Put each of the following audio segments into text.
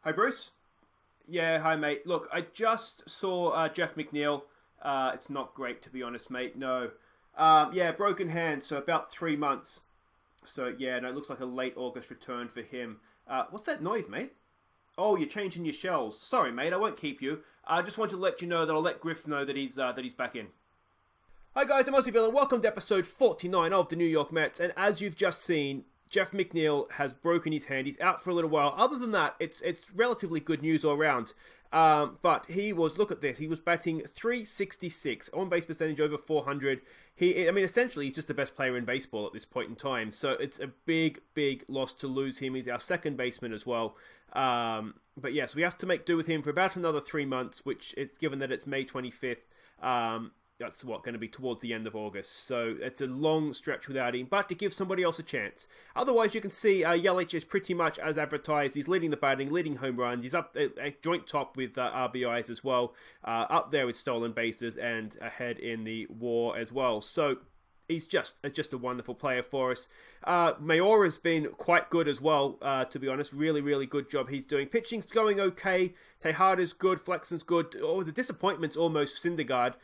Hi, Bruce. Yeah, hi, mate. Look, I just saw Jeff McNeil. It's not great, to be honest, mate. No. Yeah, broken hand, so about 3 months. So, yeah, no, it looks like a late August return for him. What's that noise, mate? Oh, you're changing your shells. Sorry, mate, I won't keep you. I just want to let you know that I'll let Griff know that he's back in. Hi, guys, I'm Aussie and welcome to episode 49 of the New York Mets. And as you've just seen, Jeff McNeil has broken his hand. He's out for a little while. Other than that, it's relatively good news all around. But he was, look at this, he was batting .366, on-base percentage over 400. Essentially, he's just the best player in baseball at this point in time. So it's a big, big loss to lose him. He's our second baseman as well. But yes, we have to make do with him for about another 3 months, which is given that it's May 25th. That's going to be towards the end of August. So it's a long stretch without him, but to give somebody else a chance. Otherwise, you can see Yelich is pretty much as advertised. He's leading the batting, leading home runs. He's up a joint top with RBIs as well. Up there with stolen bases and ahead in the WAR as well. So he's just a wonderful player for us. Mayora's been quite good as well, to be honest. Really, really good job he's doing. Pitching's going okay. Tejada's good. Flexen's good. Oh, the disappointment's almost Syndergaard,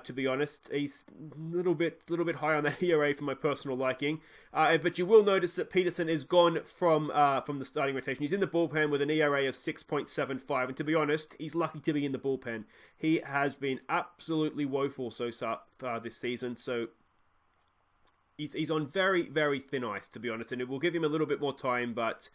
to be honest. He's a little bit high on that ERA for my personal liking. But you will notice that Peterson is gone from the starting rotation. He's in the bullpen with an ERA of 6.75. And to be honest, he's lucky to be in the bullpen. He has been absolutely woeful so far this season. So he's on very, very thin ice, to be honest, and it will give him a little bit more time, but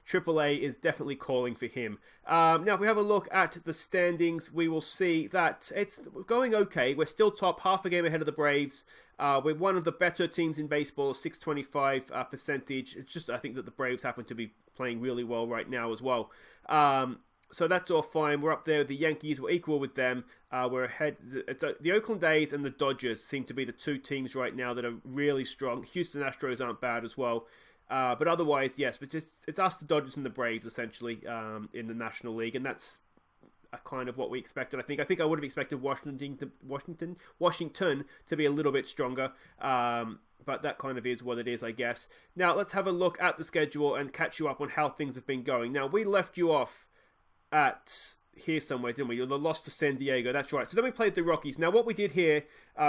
AAA is definitely calling for him. Now, if we have a look at the standings, we will see that it's going okay. We're still top, half a game ahead of the Braves. We're one of the better teams in baseball, 625 percentage. It's just, I think that the Braves happen to be playing really well right now as well. So that's all fine. We're up there with the Yankees. We're equal with them. We're ahead. The Oakland A's and the Dodgers seem to be the two teams right now that are really strong. Houston Astros aren't bad as well. But otherwise, yes. But it's us, the Dodgers, and the Braves, essentially, in the National League. And that's kind of what we expected, I think I would have expected Washington to be a little bit stronger. But that kind of is what it is, I guess. Now, let's have a look at the schedule and catch you up on how things have been going. Now, we left you off at here somewhere, didn't we? The loss to San Diego, that's right. So then we played the Rockies. Now what we did here,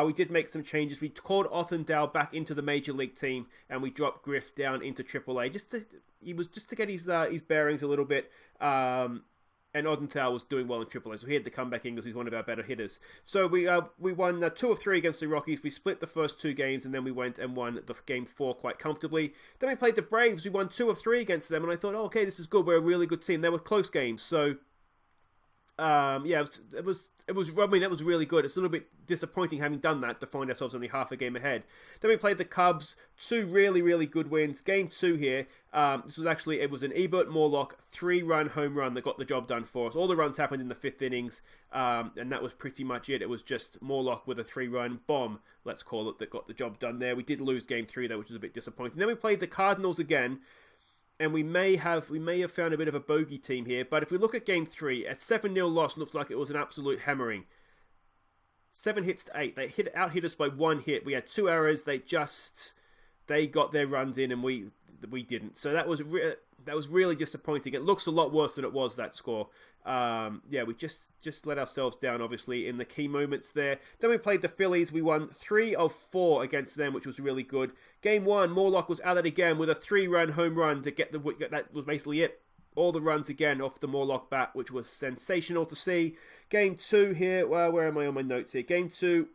we did make some changes. We called Othendale back into the Major League team, and we dropped Griff down into AAA, just to get his bearings a little bit. And Odenthal was doing well in AAA, so he had the comeback Ingles. He's one of our better hitters. So we won 2 of 3 against the Rockies. We split the first 2 games, and then we went and won the game 4 quite comfortably. Then we played the Braves. We won 2 of 3 against them, and I thought, okay, this is good. We're a really good team. They were close games, so it was really good. It's a little bit disappointing having done that to find ourselves only half a game ahead. Then we played the Cubs, 2 really, really good wins. Game 2 here, it was an Ebert Morlock 3-run home run that got the job done for us. All the runs happened in the 5th innings, and that was pretty much it. It was just Morlock with a 3-run bomb, let's call it, that got the job done there. We did lose game 3 though, which was a bit disappointing. Then we played the Cardinals again, and we may have found a bit of a bogey team here. But if we look at Game 3, a 7-0 loss looks like it was an absolute hammering. 7 hits to 8. They out-hit us by 1 hit. We had 2 errors. They got their runs in, and we didn't. So that was really disappointing. It looks a lot worse than it was, that score. We just let ourselves down, obviously, in the key moments there. Then we played the Phillies. We won 3 of 4 against them, which was really good. Game 1, Morlock was at it again with a 3-run home run to get that was basically it. All the runs again off the Morlock bat, which was sensational to see. Game 2 here, well, where am I on my notes here? Game 2,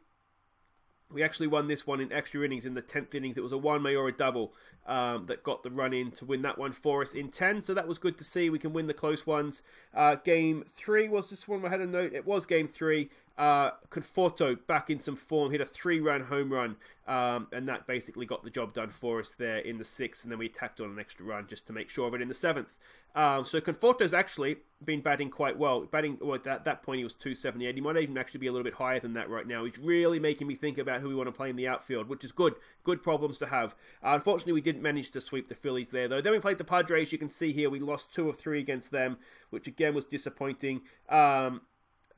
we actually won this one in extra innings in the 10th innings. It was a Juan Mayora double that got the run in to win that one for us in 10. So that was good to see. We can win the close ones. Game 3 was this one I had a note. It was game 3. Conforto back in some form, hit a 3-run home run, and that basically got the job done for us there in the 6th, and then we tacked on an extra run just to make sure of it in the 7th. So Conforto's actually been batting quite well. At that point he was 278. He might even actually be a little bit higher than that right now. He's really making me think about who we want to play in the outfield, which is good. Good problems to have. Unfortunately, we didn't manage to sweep the Phillies there, though. Then we played the Padres. You can see here we lost 2 of 3 against them, which again was disappointing.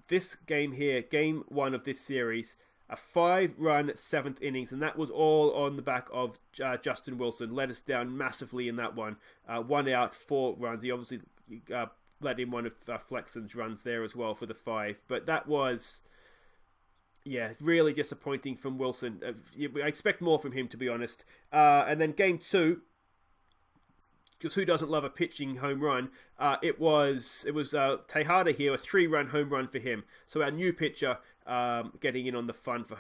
This game here, game 1 of this series, a 5-run 7th innings, and that was all on the back of Justin Wilson. Let us down massively in that one. 1 out, 4 runs. He obviously let in one of Flexen's runs there as well for the 5. But that was, really disappointing from Wilson. I expect more from him, to be honest. And then game 2, because who doesn't love a pitching home run? It was Tejada here, a 3-run home run for him. So our new pitcher getting in on the fun for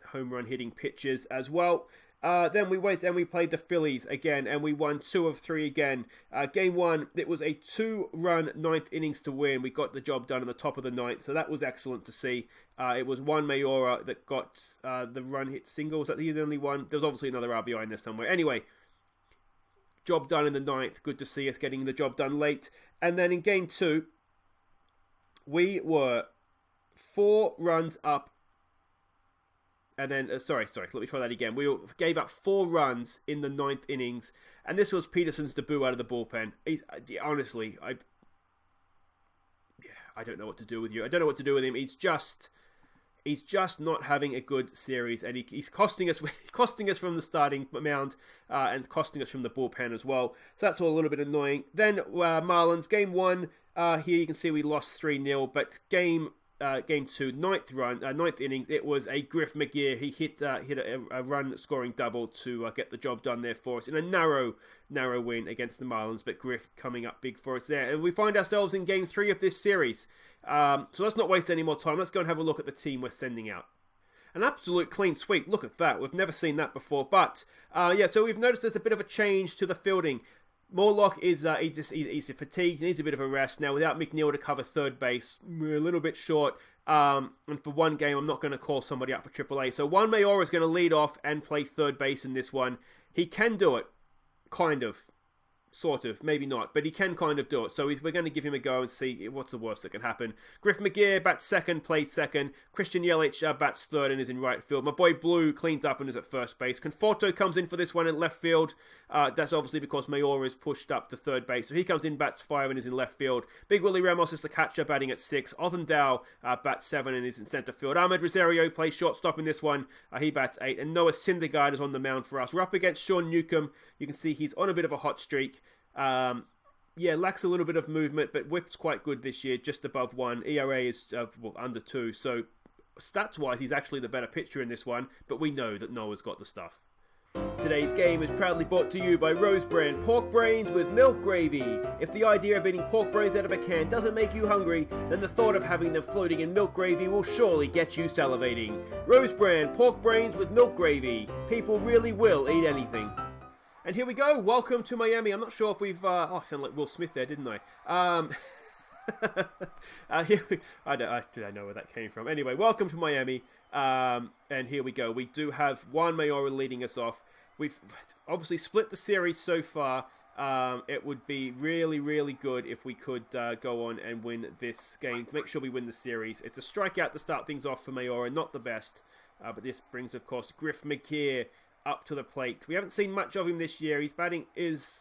home run hitting pitchers as well. Then we played the Phillies again, and we won 2 of 3 again. Game 1, it was a 2-run 9th innings to win. We got the job done in the top of the 9th, so that was excellent to see. It was Juan Mayora that got the run hit single. Was that the only one? There's obviously another RBI in there somewhere. Anyway, job done in the 9th. Good to see us getting the job done late. And then in game 2, we were 4 runs up. And then, sorry, let me try that again. We gave up 4 runs in the 9th innings. And this was Peterson's debut out of the bullpen. Honestly, I don't know what to do with you. I don't know what to do with him. He's just not having a good series, and he's costing us from the starting mound and costing us from the bullpen as well. So that's all a little bit annoying. Then Marlins game 1. Here you can see we lost 3-0, but game 2, 9th innings. It was a Griff McGear. He hit a run scoring double to get the job done there for us in a narrow win against the Marlins. But Griff coming up big for us there, and we find ourselves in game 3 of this series. So let's not waste any more time. Let's go and have a look at the team we're sending out. An absolute clean sweep. Look at that. We've never seen that before. But so we've noticed there's a bit of a change to the fielding. Morlock is he's fatigued, he needs a bit of a rest. Now, without McNeil to cover third base, we're a little bit short. And for one game, I'm not going to call somebody up for AAA. So Juan Mayora is going to lead off and play third base in this one. He can do it, kind of. Sort of, maybe not, but he can kind of do it. So we're going to give him a go and see what's the worst that can happen. Griff McGear bats second, plays second. Christian Yelich bats third and is in right field. My boy Blue cleans up and is at first base. Conforto comes in for this one in left field. That's obviously because Mayora is pushed up to third base. So he comes in, bats 5 and is in left field. Big Willie Ramos is the catcher, batting at 6. Othendale bats 7 and is in center field. Ahmed Rosario plays shortstop in this one. He bats 8. And Noah Syndergaard is on the mound for us. We're up against Sean Newcomb. You can see he's on a bit of a hot streak. Lacks a little bit of movement, but whip's quite good this year, just above 1. ERA is under 2, so stats-wise, he's actually the better pitcher in this one, but we know that Noah's got the stuff. Today's game is proudly brought to you by Rose Brand Pork Brains with Milk Gravy. If the idea of eating pork brains out of a can doesn't make you hungry, then the thought of having them floating in milk gravy will surely get you salivating. Rose Brand Pork Brains with Milk Gravy. People really will eat anything. And here we go. Welcome to Miami. I'm not sure if we've... I sounded like Will Smith there, didn't I? Did I know where that came from? Anyway, welcome to Miami. And here we go. We do have Juan Mayora leading us off. We've obviously split the series so far. It would be really, really good if we could go on and win this game to make sure we win the series. It's a strikeout to start things off for Mayora. Not the best. But this brings, of course, Griff McGear up to the plate. We haven't seen much of him this year. His batting is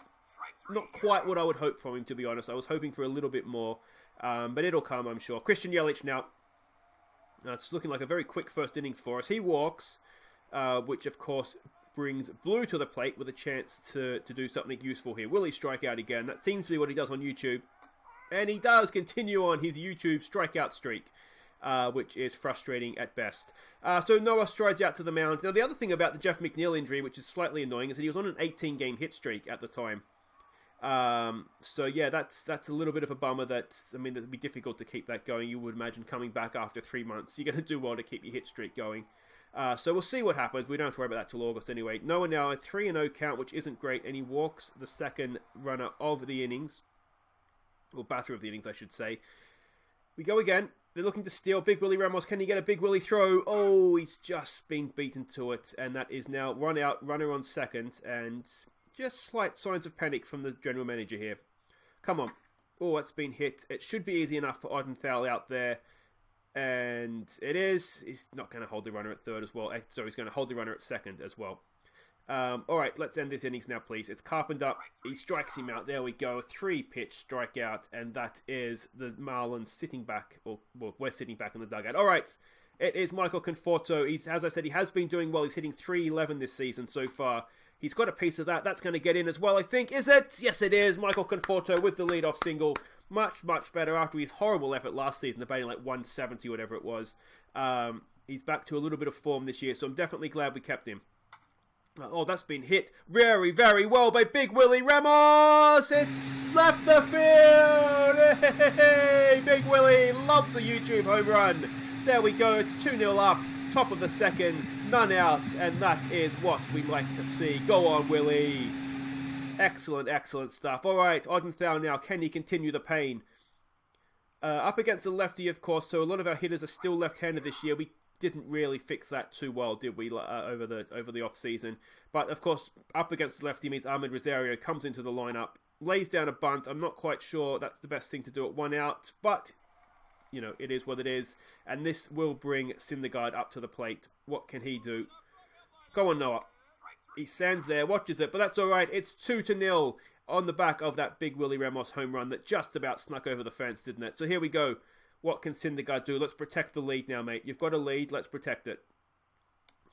not quite what I would hope from him, to be honest. I was hoping for a little bit more, but it'll come, I'm sure. Christian Yelich now. It's looking like a very quick first innings for us. He walks, which of course brings Blue to the plate with a chance to do something useful here. Will he strike out again? That seems to be what he does on YouTube. And he does continue on his YouTube strikeout streak. Which is frustrating at best. So Noah strides out to the mound. Now, the other thing about the Jeff McNeil injury, which is slightly annoying, is that he was on an 18-game hit streak at the time. So yeah, that's a little bit of a bummer. It'd be difficult to keep that going. You would imagine coming back after 3 months, you're going to do well to keep your hit streak going. So we'll see what happens. We don't have to worry about that till August anyway. Noah now a 3-0 count, which isn't great, and he walks the second runner of the innings, or batter of the innings, I should say. We go again. They're looking to steal. Big Willie Ramos. Can he get a Big Willie throw? Oh, he's just been beaten to it. And that is now run out, runner on second. And just slight signs of panic from the general manager here. Come on. Oh, it's been hit. It should be easy enough for Odenthal out there. And it is. He's not going to hold the runner at third as well. So he's going to hold the runner at second as well. Alright, let's end this innings now, please. It's Carpenter. He strikes him out. There we go. 3-pitch strikeout. And that is the Marlins sitting back. Well, we're sitting back in the dugout. Alright, it is Michael Conforto. As I said, he has been doing well. He's hitting .311 this season so far. He's got a piece of that. That's going to get in as well, I think. Is it? Yes, it is. Michael Conforto with the leadoff single. Much, much better after his horrible effort last season, batting like 170, whatever it was. He's back to a little bit of form this year, so I'm definitely glad we kept him. Oh, that's been hit very, very well by Big Willie Ramos. It's left the field. Hey, Big Willie loves a YouTube home run. There we go. It's 2-0 up. Top of the second. None out. And that is what we like to see. Go on, Willie. Excellent, excellent stuff. All right, Odenthal now. Can he continue the pain? Up against the lefty, of course. So a lot of our hitters are still left-handed this year. We didn't really fix that too well, did we, over the off season? But of course, up against the lefty means Ahmed Rosario comes into the lineup, lays down a bunt. I'm not quite sure that's the best thing to do at 1 out, but you know it is what it is. And this will bring Syndergaard up to the plate. What can he do? Go on, Noah. He stands there, watches it, but that's all right. It's 2-0 on the back of that Big Willie Ramos home run that just about snuck over the fence, didn't it? So here we go. What can Syndergaard do? Let's protect the lead now, mate. You've got a lead. Let's protect it.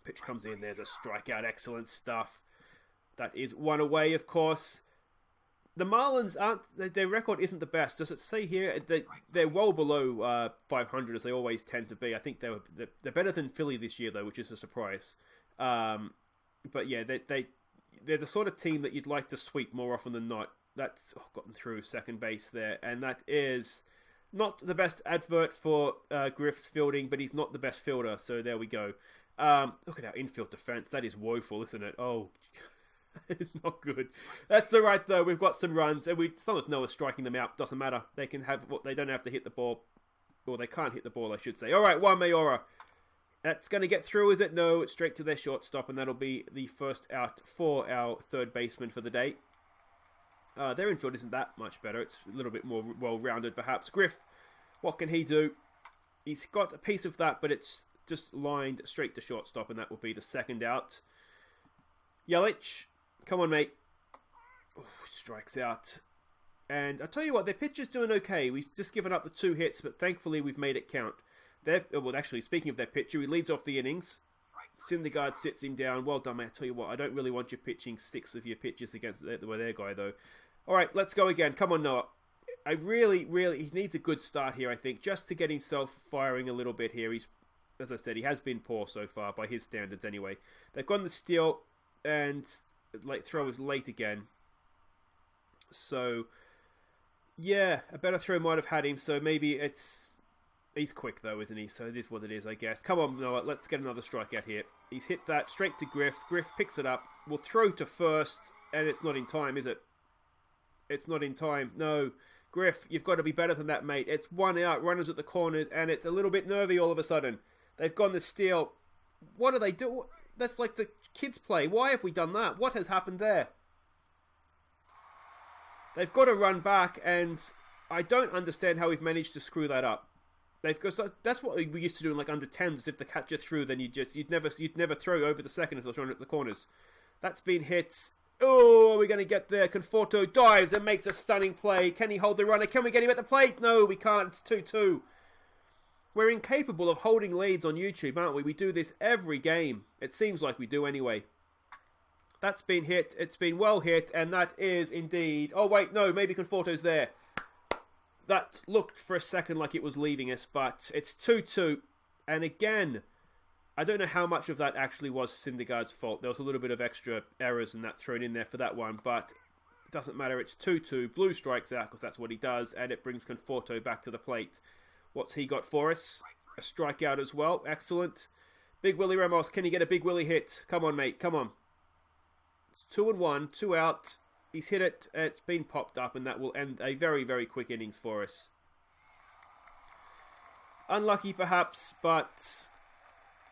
Pitch comes in. There's a strikeout. Excellent stuff. That is one away, of course. The Marlins aren't... Their record isn't the best. Does it say here? They're well below 500, as they always tend to be. I think they're better than Philly this year, though, which is a surprise. But yeah, they're the sort of team that you'd like to sweep more often than not. That's gotten through second base there. And that is... not the best advert for Griff's fielding, but he's not the best fielder, so there we go. Look at our infield defense. That is woeful, isn't it? Oh, it's not good. That's all right, though. We've got some runs, and as long as Noah's striking them out, doesn't matter. They can have they don't have to hit the ball, or they can't hit the ball, I should say. All right, Juan Mayora. That's going to get through, is it? No, it's straight to their shortstop, and that'll be the first out for our third baseman for the day. Their infield isn't that much better. It's a little bit more well-rounded, perhaps. Griff, what can he do? He's got a piece of that, but it's just lined straight to shortstop, and that will be the second out. Yelich, come on, mate. Oh, strikes out. And I'll tell you what, their pitcher's doing okay. We've just given up the 2 hits, but thankfully we've made it count. Well, actually, speaking of their pitcher, he leads off the innings. Syndergaard sits him down. Well done, mate. I tell you what, I don't really want you pitching 6 of your pitches against their guy, though. All right, let's go again. Come on, Noah. He needs a good start here, I think, just to get himself firing a little bit here. He's, as I said, he has been poor so far, by his standards anyway. They've gone the steal, and throw is late again. So, yeah, a better throw might have had him, so maybe he's quick, though, isn't he? So it is what it is, I guess. Come on, Noah, let's get another strikeout here. He's hit that straight to Griff. Griff picks it up, will throw to first, and it's not in time, is it? It's not in time. No. Griff, you've got to be better than that, mate. It's 1 out, runners at the corners, and it's a little bit nervy all of a sudden. They've gone the steal. What do they do? That's like the kids play. Why have we done that? What has happened there? They've got to run back, and I don't understand how we've managed to screw that up. That's what we used to do in like under 10s. If the catcher threw, then you'd never throw over the second if they're throwing at the corners. That's been hit. Oh, are we going to get there? Conforto dives and makes a stunning play. Can he hold the runner? Can we get him at the plate? No, we can't. It's 2-2. We're incapable of holding leads on YouTube, aren't we? We do this every game. It seems like we do anyway. That's been hit. It's been well hit, and that is indeed... Oh, wait, no, maybe Conforto's there. That looked for a second like it was leaving us, but it's 2-2. And again... I don't know how much of that actually was Syndergaard's fault. There was a little bit of extra errors and that thrown in there for that one, but it doesn't matter. It's 2-2. Blue strikes out because that's what he does, and it brings Conforto back to the plate. What's he got for us? A strikeout as well. Excellent. Big Willie Ramos, can he get a Big Willie hit? Come on, mate. Come on. It's 2-1, 2 out. He's hit it. It's been popped up, and that will end a very, very quick innings for us. Unlucky, perhaps, but...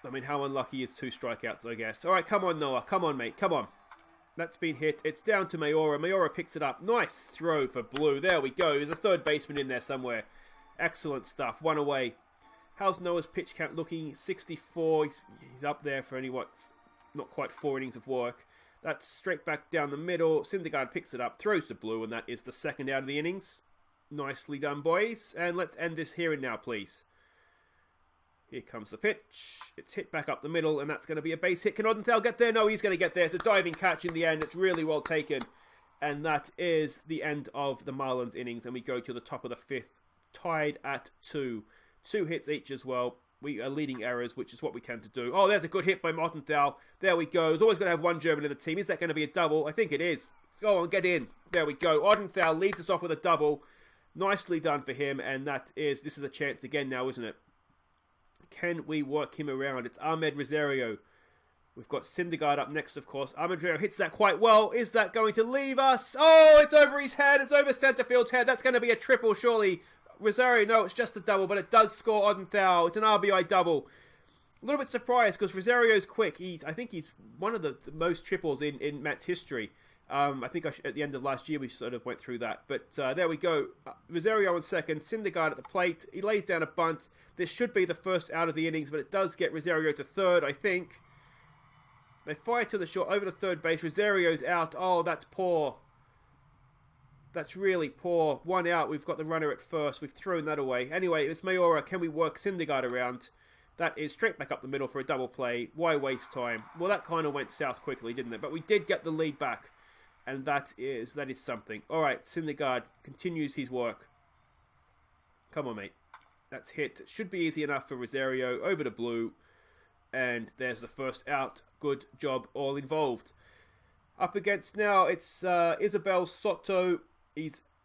I mean, how unlucky is 2 strikeouts, I guess. All right, come on, Noah. Come on, mate. Come on. That's been hit. It's down to Mayora. Mayora picks it up. Nice throw for Blue. There we go. There's a third baseman in there somewhere. Excellent stuff. 1 away. How's Noah's pitch count looking? 64. He's up there for not quite 4 innings of work. That's straight back down the middle. Syndergaard picks it up, throws to Blue, and that is the second out of the innings. Nicely done, boys. And let's end this here and now, please. Here comes the pitch. It's hit back up the middle, and that's going to be a base hit. Can Odenthal get there? No, he's going to get there. It's a diving catch in the end. It's really well taken. And that is the end of the Marlins innings. And we go to the top of the fifth, tied at 2. 2 hits each as well. We are leading errors, which is what we tend to do. Oh, there's a good hit by Odenthal. There we go. There's always going to have one German in the team. Is that going to be a double? I think it is. Go on, get in. There we go. Odenthal leads us off with a double. Nicely done for him. And this is a chance again now, isn't it? Can we work him around? It's Ahmed Rosario. We've got Syndergaard up next, of course. Ahmed Rosario hits that quite well. Is that going to leave us? Oh, it's over his head. It's over centre field's head. That's going to be a triple, surely. Rosario, no, it's just a double, but it does score Odenthal. It's an RBI double. A little bit surprised because Rosario's quick. I think he's one of the most triples in Matt's history. I think at the end of last year we sort of went through that. But there we go. Rosario on second. Syndergaard at the plate. He lays down a bunt. This should be the first out of the innings, but it does get Rosario to third, I think. They fire to the short, over to third base. Rosario's out. Oh, that's poor. That's really poor. 1 out. We've got the runner at first. We've thrown that away. Anyway, it's Mayora. Can we work Syndergaard around? That is straight back up the middle for a double play. Why waste time? Well, that kind of went south quickly, didn't it? But we did get the lead back. And that is something. All right, Syndergaard continues his work. Come on, mate. That's hit. Should be easy enough for Rosario. Over to Blue. And there's the first out. Good job, all involved. Up against now, it's Isabel Soto.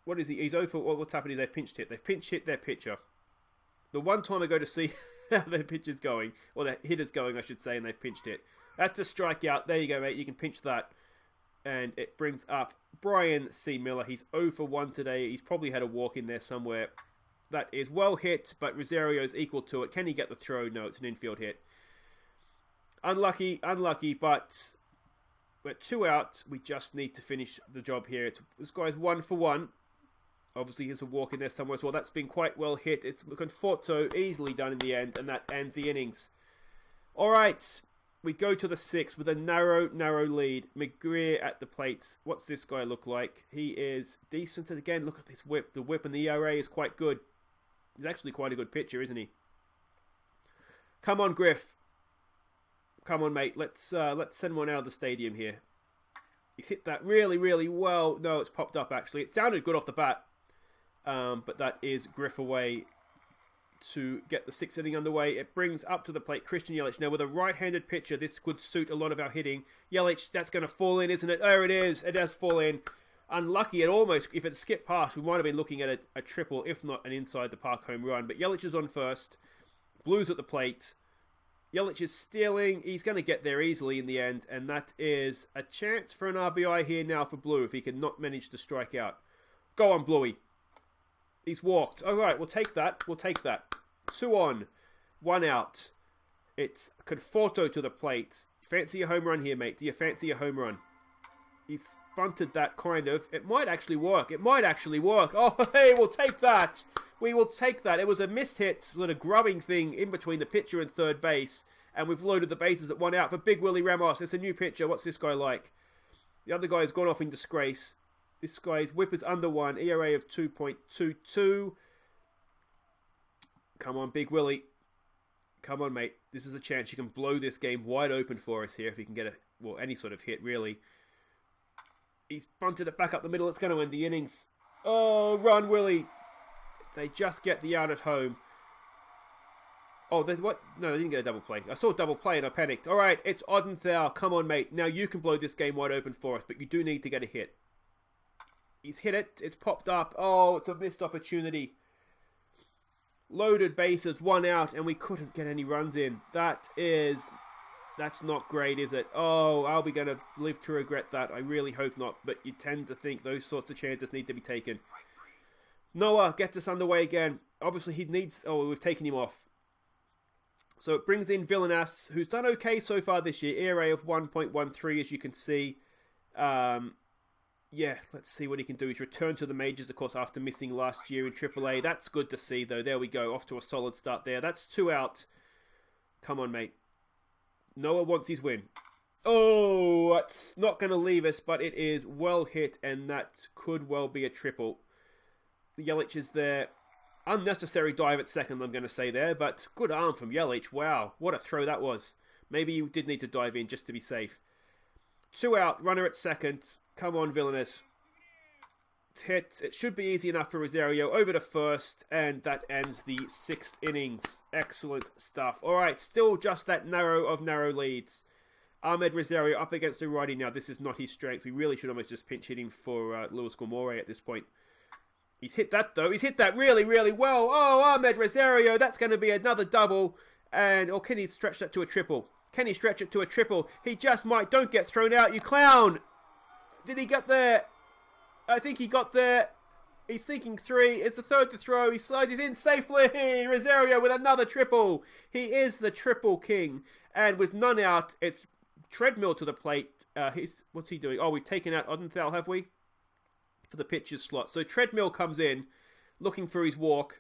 What is he? He's over. What's happening? They've pinched hit. They've pinch hit their pitcher. The one time I go to see how their pitcher's going, or their hitter's going, I should say, and they've pinched hit. That's a strikeout. There you go, mate. You can pinch that. And it brings up Brian C. Miller. He's 0 for 1 today. He's probably had a walk in there somewhere. That is well hit, but Rosario's equal to it. Can he get the throw? No, it's an infield hit. Unlucky, but we're 2 out. We just need to finish the job here. This guy's 1 for 1. Obviously, there's a walk in there somewhere as well. That's been quite well hit. It's Conforto, easily done in the end, and that ends the innings. All right. We go to the 6th with a narrow lead. McGreer at the plates. What's this guy look like? He is decent. And again, look at this whip. The whip and the ERA is quite good. He's actually quite a good pitcher, isn't he? Come on, Griff. Come on, mate. Let's send one out of the stadium here. He's hit that really, really well. No, it's popped up, actually. It sounded good off the bat. But that is Griff away to get the 6th inning underway. It brings up to the plate Christian Yelich. Now, with a right-handed pitcher, this could suit a lot of our hitting. Yelich, that's going to fall in, isn't it? There it is. It does fall in. Unlucky. It almost, if it skipped past, we might have been looking at a triple, if not an inside-the-park home run. But Yelich is on first. Blues at the plate. Yelich is stealing. He's going to get there easily in the end. And that is a chance for an RBI here now for Blue if he can not manage to strike out. Go on, Bluey. He's walked. All right, we'll take that. We'll take that. 2 on, 1 out. It's Conforto to the plate. Fancy a home run here, mate. Do you fancy a home run? He's bunted that kind of. It might actually work. It might actually work. Oh, hey, we'll take that. We will take that. It was a missed hit, sort of grubbing thing in between the pitcher and third base. And we've loaded the bases at 1 out for Big Willie Ramos. It's a new pitcher. What's this guy like? The other guy has gone off in disgrace. This guy's whip is under 1, ERA of 2.22. Come on, Big Willie. Come on, mate. This is a chance you can blow this game wide open for us here if you can get any sort of hit, really. He's bunted it back up the middle. It's going to end the innings. Oh, run, Willie. They just get the out at home. Oh, what? No, they didn't get a double play. I saw a double play and I panicked. All right, it's Odenthal. Come on, mate. Now you can blow this game wide open for us, but you do need to get a hit. He's hit it. It's popped up. Oh, it's a missed opportunity. Loaded bases, 1 out, and we couldn't get any runs in. That's not great, is it? Oh, are we going to live to regret that? I really hope not, but you tend to think those sorts of chances need to be taken. Noah gets us underway again. Obviously, he needs... Oh, we've taken him off. So it brings in Villanas, who's done okay so far this year. ERA of 1.13, as you can see. Yeah, let's see what he can do. He's returned to the majors, of course, after missing last year in AAA. That's good to see, though. There we go. Off to a solid start there. That's 2 out. Come on, mate. Noah wants his win. Oh, that's not going to leave us, but it is well hit, and that could well be a triple. Yelich is there. Unnecessary dive at second, I'm going to say there, but good arm from Yelich. Wow, what a throw that was. Maybe you did need to dive in just to be safe. 2 out, runner at second. Come on, Villainous. Hits. It should be easy enough for Rosario. Over to first, and that ends the 6th innings. Excellent stuff. All right, still just that narrow of narrow leads. Ahmed Rosario up against the righty now. This is not his strength. We really should almost just pinch hit him for Luis Gomorre at this point. He's hit that, though. He's hit that really, really well. Oh, Ahmed Rosario. That's going to be another double. Or can he stretch that to a triple? Can he stretch it to a triple? He just might. Don't get thrown out, you clown. Did he get there? I think he got there. He's thinking 3. It's the third to throw. He slides in safely. Rosario with another triple. He is the triple king. And with none out, it's Treadmill to the plate. What's he doing? Oh, we've taken out Odenthal, have we? For the pitcher's slot. So Treadmill comes in, looking for his walk.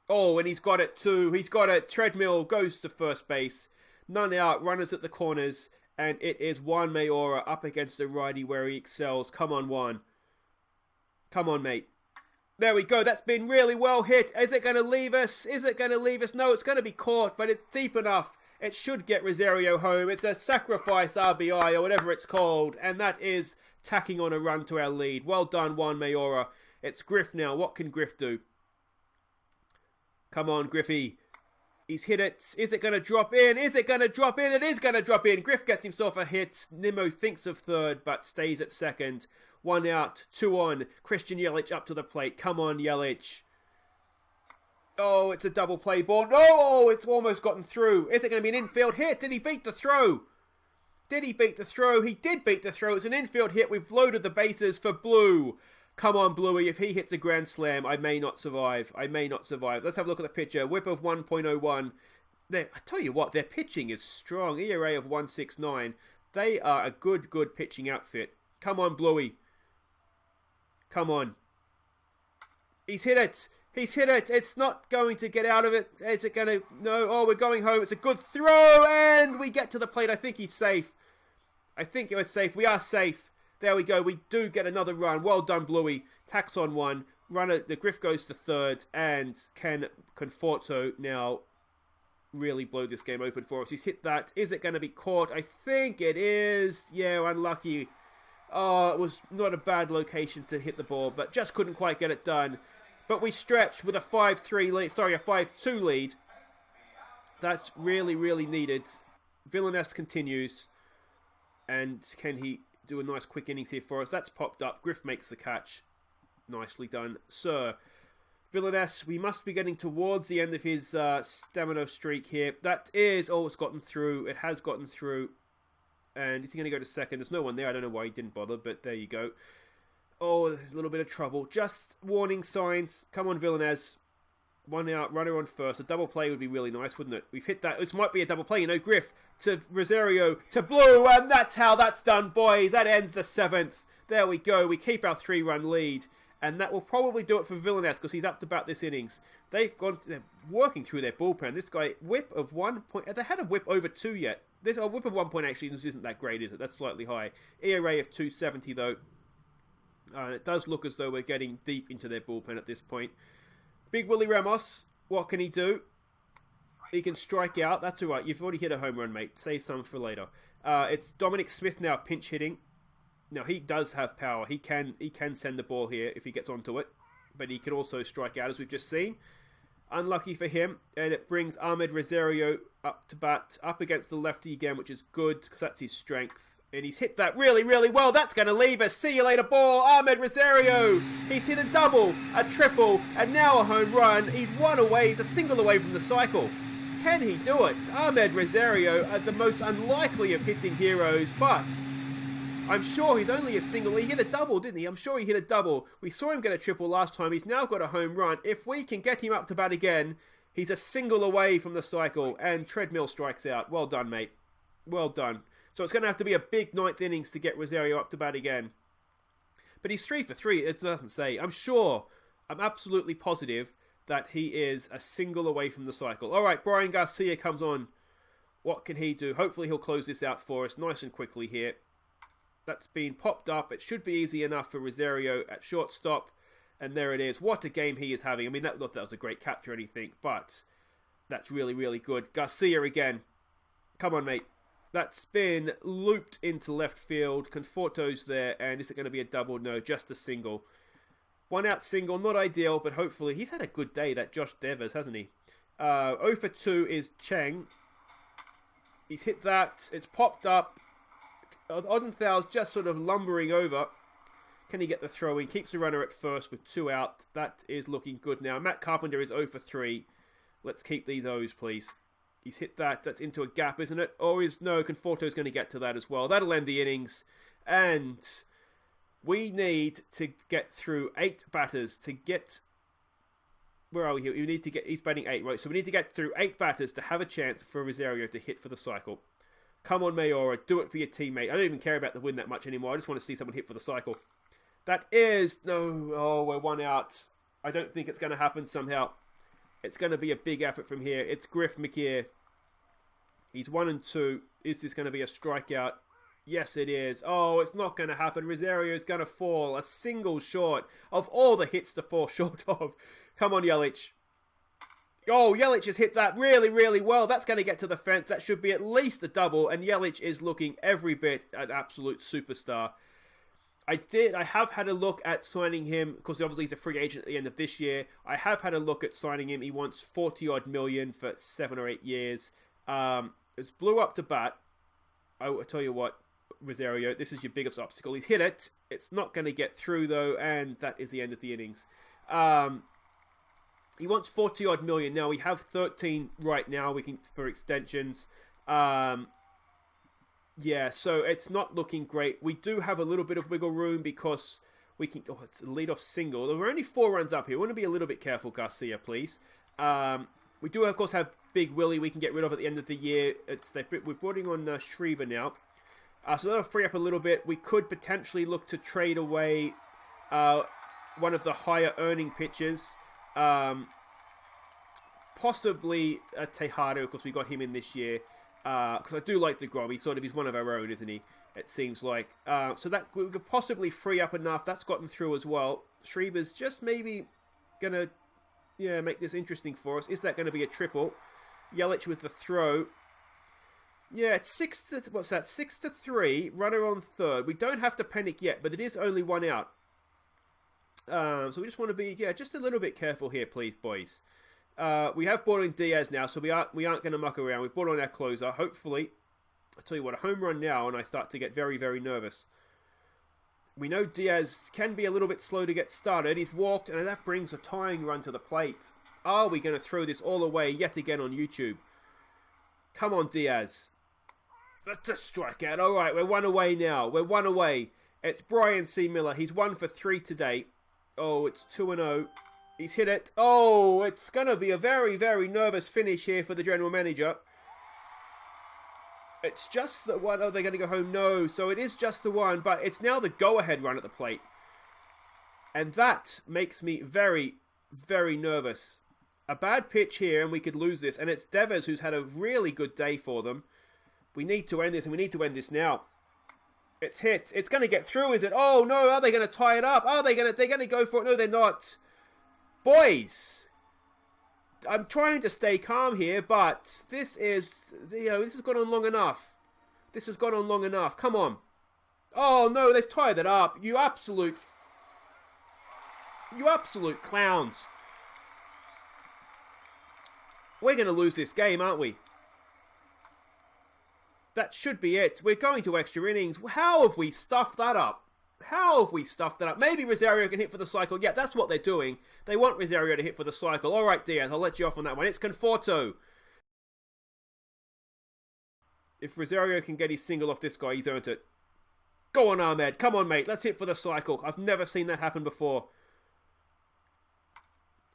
Oh, and he's got it too. He's got it. Treadmill goes to first base. None out. Runners at the corners. And it is Juan Mayora up against the righty where he excels. Come on, Juan. Come on, mate. There we go. That's been really well hit. Is it going to leave us? Is it going to leave us? No, it's going to be caught, but it's deep enough. It should get Rosario home. It's a sacrifice RBI or whatever it's called. And that is tacking on a run to our lead. Well done, Juan Mayora. It's Griff now. What can Griff do? Come on, Griffey. He's hit it. Is it going to drop in? Is it going to drop in? It is going to drop in. Griff gets himself a hit. Nimmo thinks of third, but stays at second. 1 out, 2 on. Christian Yelich up to the plate. Come on, Yelich. Oh, it's a double play ball. No, it's almost gotten through. Is it going to be an infield hit? Did he beat the throw? Did he beat the throw? He did beat the throw. It's an infield hit. We've loaded the bases for Blue. Come on, Bluey. If he hits a grand slam, I may not survive. I may not survive. Let's have a look at the pitcher. Whip of 1.01. I tell you what, their pitching is strong. ERA of 1.69. They are a good pitching outfit. Come on, Bluey. Come on. He's hit it. He's hit it. It's not going to get out of it. Is it going to? No. Oh, we're going home. It's a good throw. And we get to the plate. I think he's safe. I think it was safe. We are safe. There we go. We do get another run. Well done, Bluey. Tax on 1. Runner. The Griff goes to third. And can Conforto now really blow this game open for us? He's hit that. Is it going to be caught? I think it is. Yeah, unlucky. Oh, it was not a bad location to hit the ball, but just couldn't quite get it done. But we stretched with a 5-3 lead. Sorry, a 5-2 lead. That's really, really needed. Villainous continues. And can he do a nice quick innings here for us? That's popped up. Griff makes the catch. Nicely done, sir. Villainous, we must be getting towards the end of his stamina streak here. That is... Oh, it's gotten through. It has gotten through. And is he going to go to second? There's no one there. I don't know why he didn't bother, but there you go. Oh, a little bit of trouble. Just warning signs. Come on, Villainous. 1 out, runner on first. A double play would be really nice, wouldn't it? We've hit that. This might be a double play. You know, Griff to Rosario to Blue. And that's how that's done, boys. That ends the 7th. There we go. We keep our 3-run lead. And that will probably do it for Villainous because he's up to bat this innings. They're working through their bullpen. This guy, whip of 1 point. They had a whip over 2 yet. This a whip of 1 point actually isn't that great, is it? That's slightly high. ERA of 2.70 though. It does look as though we're getting deep into their bullpen at this point. Big Willie Ramos, what can he do? He can strike out. That's all right. You've already hit a home run, mate. Save some for later. It's Dominic Smith now pinch hitting. Now, he does have power. He can send the ball here if he gets onto it. But he can also strike out, as we've just seen. Unlucky for him. And it brings Ahmed Rosario up to bat, up against the lefty again, which is good, because that's his strength. And he's hit that really, really well. That's going to leave us. See you later, ball. Ahmed Rosario. He's hit a double, a triple, and now a home run. He's 1 away. He's a single away from the cycle. Can he do it? Ahmed Rosario are the most unlikely of hitting heroes, but I'm sure he's only a single. He hit a double, didn't he? I'm sure he hit a double. We saw him get a triple last time. He's now got a home run. If we can get him up to bat again, he's a single away from the cycle, and Treadmill strikes out. Well done, mate. Well done. So it's going to have to be a big 9th innings to get Rosario up to bat again. But he's 3 for 3. It doesn't say. I'm absolutely positive that he is a single away from the cycle. All right, Brian Garcia comes on. What can he do? Hopefully he'll close this out for us nice and quickly here. That's been popped up. It should be easy enough for Rosario at shortstop. And there it is. What a game he is having. I mean, not that was a great catch or anything, but that's really, really good. Garcia again. Come on, mate. That spin looped into left field. Conforto's there, and is it going to be a double? No, just a single. 1 out single, not ideal, but hopefully he's had a good day, that Josh Devers, hasn't he? 0 for 2 is Cheng. He's hit that. It's popped up. Odenthal's just sort of lumbering over. Can he get the throw in? Keeps the runner at first with 2 out. That is looking good now. Matt Carpenter is 0 for 3. Let's keep these O's, please. He's hit that. That's into a gap, isn't it? Or is no, Conforto's going to get to that as well. That'll end the innings. And we need to get through 8 batters to get... Where are we here? We need to get... He's batting 8, right? So we need to get through 8 batters to have a chance for Rosario to hit for the cycle. Come on, Mayora. Do it for your teammate. I don't even care about the win that much anymore. I just want to see someone hit for the cycle. That is... No. Oh, we're 1 out. I don't think it's going to happen somehow. It's going to be a big effort from here. It's Griff McKeer. He's 1 and 2. Is this going to be a strikeout? Yes, it is. Oh, it's not going to happen. Rosario's going to fall a single short of all the hits to fall short of. Come on, Yelich. Oh, Yelich has hit that really, really well. That's going to get to the fence. That should be at least a double. And Yelich is looking every bit an absolute superstar. I have had a look at signing him, because obviously he's a free agent at the end of this year. I have had a look at signing him. He wants 40-odd million for 7 or 8 years. It's blew up to bat. I'll tell you what, Rosario, this is your biggest obstacle. He's hit it. It's not going to get through, though, and that is the end of the innings. He wants 40-odd million. Now, we have 13 right now. We can for extensions. Yeah, so it's not looking great. We do have a little bit of wiggle room because we can... Oh, it's a leadoff single. We're only 4 runs up here. We want to be a little bit careful, Garcia, please. We do, of course, have Big Willie we can get rid of at the end of the year. We're boarding on Schriever now. So that'll free up a little bit. We could potentially look to trade away one of the higher earning pitchers. Possibly Tejada, because we got him in this year. Because I do like the Grom. He's one of our own, isn't he? It seems like. So that we could possibly free up enough. That's gotten through as well. Schriever's just maybe going to make this interesting for us. Is that going to be a triple? Yelich with the throw. Yeah, it's 6-3. Runner on third. We don't have to panic yet, but it is only 1 out. So we just want to be, just a little bit careful here, please, boys. We have brought in Diaz now, so we aren't going to muck around. We've brought on our closer. Hopefully, I'll tell you what, a home run now, and I start to get very, very nervous. We know Diaz can be a little bit slow to get started. He's walked, and that brings a tying run to the plate. Are we going to throw this all away yet again on YouTube? Come on, Diaz. That's a strikeout. All right, we're 1 away now. We're 1 away. It's Brian C. Miller. He's 1 for 3 today. Oh, it's 2-0. He's hit it. Oh, it's going to be a very, very nervous finish here for the general manager. It's just the one. Oh, they're going to go home. No, so it is just the one, but it's now the go-ahead run at the plate. And that makes me very, very nervous. A bad pitch here, and we could lose this. And it's Devers who's had a really good day for them. We need to end this, and we need to end this now. It's hit. It's going to get through, is it? Oh, no. Are they going to tie it up? They're going to go for it? No, they're not. Boys, I'm trying to stay calm here, but this is, this has gone on long enough. This has gone on long enough. Come on. Oh, no, they've tied it up. You absolute clowns. We're going to lose this game, aren't we? That should be it. We're going to extra innings. How have we stuffed that up? Maybe Rosario can hit for the cycle. Yeah, that's what they're doing. They want Rosario to hit for the cycle. All right, Diaz, I'll let you off on that one. It's Conforto. If Rosario can get his single off this guy, he's earned it. Go on, Ahmed. Come on, mate. Let's hit for the cycle. I've never seen that happen before.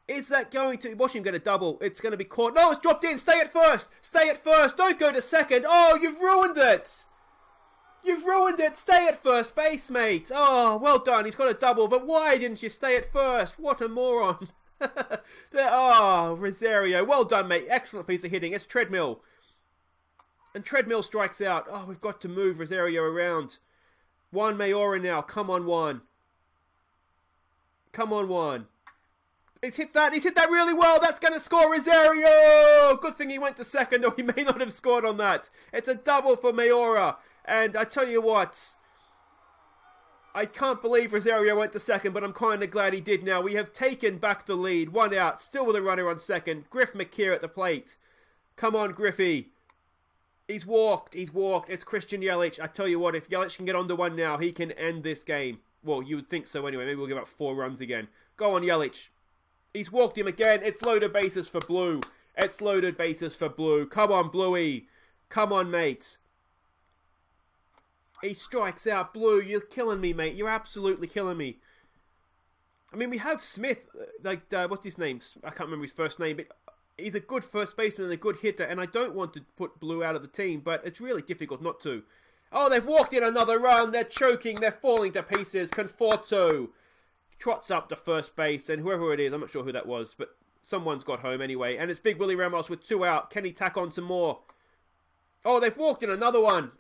Is that going to... Watch him get a double. It's going to be caught. No, it's dropped in. Stay at first. Don't go to second. Oh, you've ruined it. Stay at first base, mate. Oh, well done. He's got a double. But why didn't you stay at first? What a moron. Rosario. Well done, mate. Excellent piece of hitting. It's Treadmill. And Treadmill strikes out. Oh, we've got to move Rosario around. Juan Mayora now. Come on, Juan. Come on, Juan. He's hit that really well. That's going to score Rosario. Good thing he went to second, or he may not have scored on that. It's a double for Mayora. And I tell you what, I can't believe Rosario went to second, but I'm kind of glad he did now. We have taken back the lead. 1 out, still with a runner on second. Griff McKeer at the plate. Come on, Griffey. He's walked. It's Christian Yelich. I tell you what, if Yelich can get onto one now, he can end this game. Well, you would think so anyway. Maybe we'll give up 4 runs again. Go on, Yelich. He's walked him again. It's loaded bases for Blue. Come on, Bluey. Come on, mate. He strikes out. Blue, you're killing me, mate. You're absolutely killing me. I mean, we have Smith. What's his name? I can't remember his first name, but he's a good first baseman and a good hitter, and I don't want to put Blue out of the team, but it's really difficult not to. Oh, they've walked in another run. They're choking. They're falling to pieces. Conforto trots up to first base, and whoever it is, I'm not sure who that was, but someone's got home anyway. And it's Big Willie Ramos with 2 out. Can he tack on some more? Oh, they've walked in another one.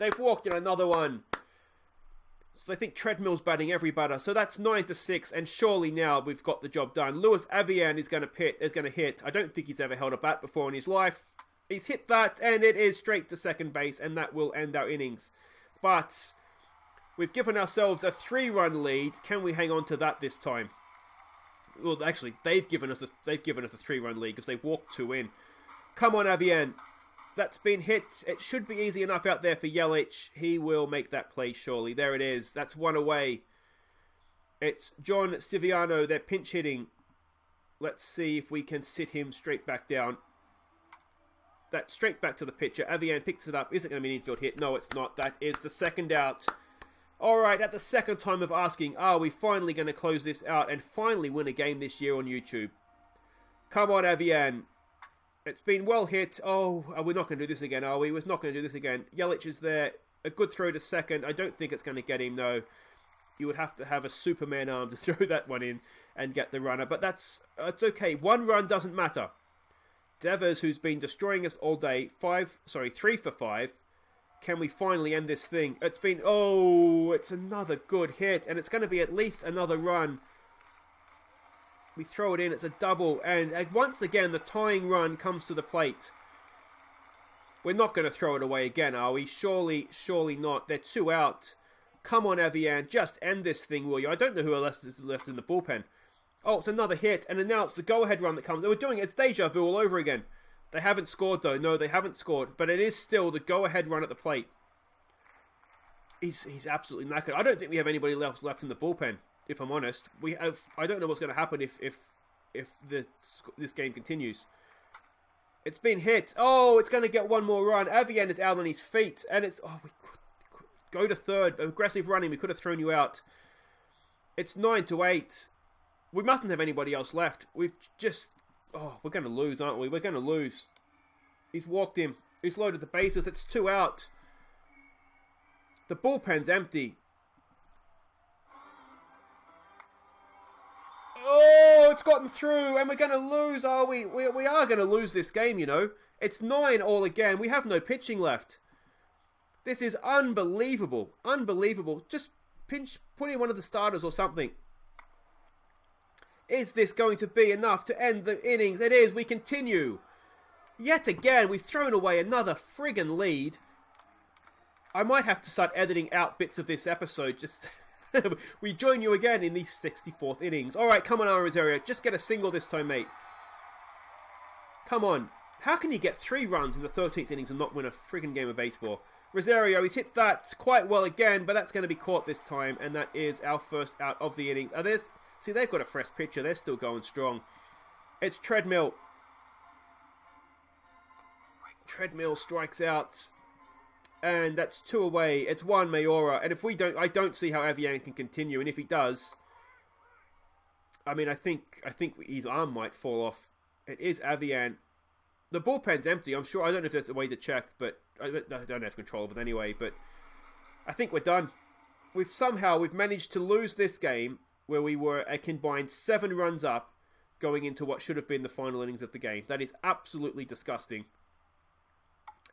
So I think Treadmill's batting every batter. So that's 9-6, and surely now we've got the job done. Luis Avian is going to hit. I don't think he's ever held a bat before in his life. He's hit that, and it is straight to second base, and that will end our innings. But we've given ourselves a 3-run lead. Can we hang on to that this time? Well, actually, they've given us a 3-run lead because they walked 2 in. Come on, Avian. That's been hit. It should be easy enough out there for Yelich. He will make that play, surely. There it is. That's 1 away. It's John Civiano. They're pinch hitting. Let's see if we can sit him straight back down. That straight back to the pitcher. Avian picks it up. Is it going to be an infield hit? No, it's not. That is the second out. Alright, at the second time of asking, are we finally going to close this out and finally win a game this year on YouTube? Come on, Avian. It's been well hit. Oh, we're not going to do this again, are we? We're not going to do this again. Yelich is there. A good throw to second. I don't think it's going to get him, no. You would have to have a Superman arm to throw that one in and get the runner. But it's okay. 1 run doesn't matter. Devers, who's been destroying us all day, 3 for 5. Can we finally end this thing? It's another good hit, and it's going to be at least another run. We throw it in, it's a double, and once again, the tying run comes to the plate. We're not going to throw it away again, are we? Surely not. They're 2 out. Come on, Avian, just end this thing, will you? I don't know who else is left in the bullpen. Oh, it's another hit, and now it's the go-ahead run that comes. We're doing it. It's deja vu all over again. They haven't scored, though. No, they haven't scored. But it is still the go-ahead run at the plate. He's absolutely knackered. I don't think we have anybody left in the bullpen, if I'm honest. I don't know what's going to happen if this game continues. It's been hit. Oh, it's going to get 1 more run. Avian is out on his feet, and it's... Oh, we could go to third. Aggressive running. We could have thrown you out. It's 9-8. We mustn't have anybody else left. We've just... Oh, we're going to lose, aren't we? We're going to lose. He's walked him. He's loaded the bases. It's 2 out. The bullpen's empty. Oh, it's gotten through, and we're going to lose, are we? We are going to lose this game, you know. It's 9 all again. We have no pitching left. This is unbelievable. Unbelievable. Just put in one of the starters or something. Is this going to be enough to end the innings? It is. We continue. Yet again, we've thrown away another friggin' lead. I might have to start editing out bits of this episode. Just we join you again in the 64th innings. All right, come on, Rosario. Just get a single this time, mate. Come on. How can you get 3 runs in the 13th innings and not win a friggin' game of baseball? Rosario, he's hit that quite well again, but that's going to be caught this time, and that is our first out of the innings. See, they've got a fresh pitcher. They're still going strong. It's Treadmill. Treadmill strikes out. And that's 2 away. It's Juan Mayora. And if we don't... I don't see how Avian can continue. And if he does... I mean, I think his arm might fall off. It is Avian. The bullpen's empty. I'm sure... I don't know if there's a way to check. But I don't have control of it anyway. But I think we're done. We've managed to lose this game... where we were a combined 7 runs up going into what should have been the final innings of the game. That is absolutely disgusting.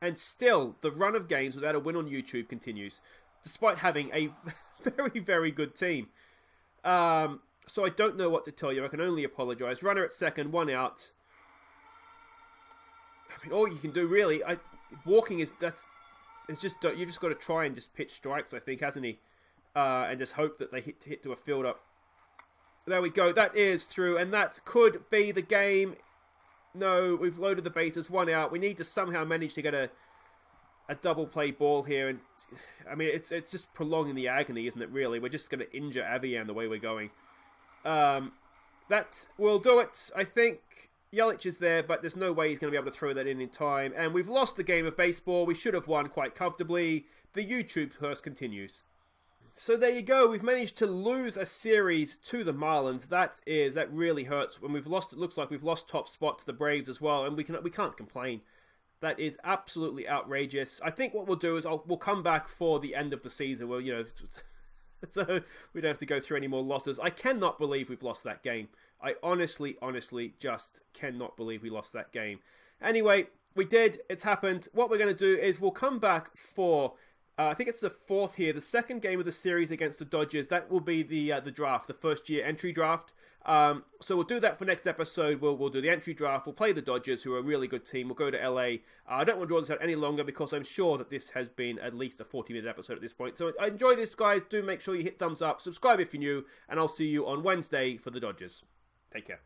And still, the run of games without a win on YouTube continues, despite having a very, very good team. So I don't know what to tell you. I can only apologize. Runner at second, 1 out. I mean, all you can do really, walking is it's just you just got to try and just pitch strikes. I think, hasn't he? And just hope that they hit to a fielder. There we go. That is through, and that could be the game. No, we've loaded the bases, 1 out. We need to somehow manage to get a double play ball here, and I mean it's just prolonging the agony, isn't it? Really, we're just going to injure Avian the way we're going. That will do it, I think. Yelich is there, but there's no way he's going to be able to throw that in time. And we've lost the game of baseball. We should have won quite comfortably. The YouTube curse continues. So there you go. We've managed to lose a series to the Marlins. That really hurts. When we've lost, it looks like we've lost top spot to the Braves as well, and we can't complain. That is absolutely outrageous. I think what we'll do is we'll come back for the end of the season. Well, so we don't have to go through any more losses. I cannot believe we've lost that game. I honestly just cannot believe we lost that game. Anyway, we did. It's happened. What we're going to do is we'll come back for, I think it's the 4th here, the second game of the series against the Dodgers. That will be the draft, the first year entry draft. So we'll do that for next episode. We'll do the entry draft. We'll play the Dodgers, who are a really good team. We'll go to LA. I don't want to draw this out any longer because I'm sure that this has been at least a 40-minute episode at this point. So enjoy this, guys. Do make sure you hit thumbs up. Subscribe if you're new. And I'll see you on Wednesday for the Dodgers. Take care.